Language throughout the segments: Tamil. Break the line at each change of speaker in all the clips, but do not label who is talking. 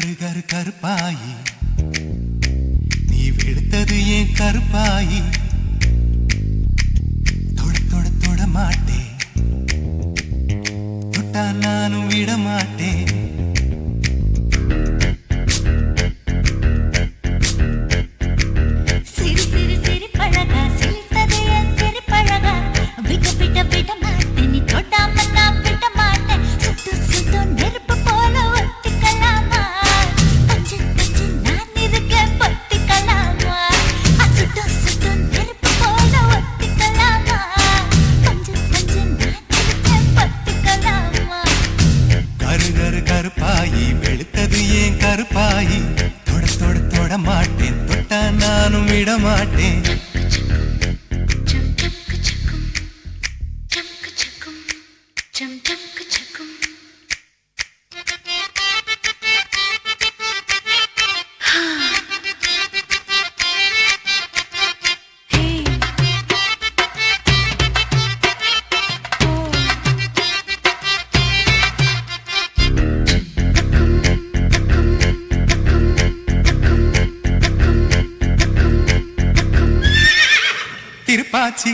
கரு கரு கருப்பாயி நீ வெளுத்தது ஏன் கருப்பாயி தொட தொட தொட மாட்டேன் தொட்டா நானும் விட மாட்டேன் கருப்பாயி வெளுத்தது ஏன் கருப்பாயி தொட தொட தொட மாட்டேன் தொட்டா நானும் விட மாட்டேன் திருப்பாச்சி.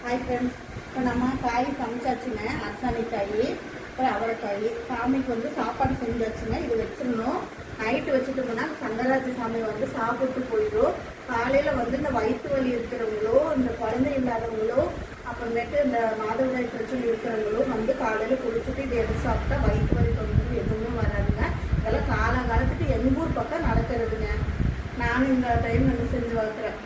ஹாய் ஃப்ரெண்ட்ஸ், இப்போ நம்ம காய் சமைச்சாச்சுங்க. அரசாணி காய், அப்புறம் அவரைக்காய். சாமிக்கு வந்து சாப்பாடு செஞ்சாச்சுங்க. இது வச்சிடணும். நைட்டு வச்சுட்டோம்னா சங்கராஜி சாமி வந்து சாப்பிட்டு போயிடும். காலையில் வந்து இந்த வயிற்று வலி இருக்கிறவங்களோ, இந்த குழந்தை இல்லாதவங்களோ, அப்புறமேட்டு இந்த மாதவிடாய் பிரச்சனை இருக்கிறவங்களோ வந்து காலையில் குளிச்சுட்டு இது எடுத்து சாப்பிட்டா வயிற்று வலி தொந்தரவு எதுவுமே வராதுங்க. இதெல்லாம் காலகாலத்துக்கு எங்கள் ஊர் பக்கம் நடக்கிறதுங்க. நானும் இந்த டைம் வந்து செஞ்சு பார்க்குறேன்.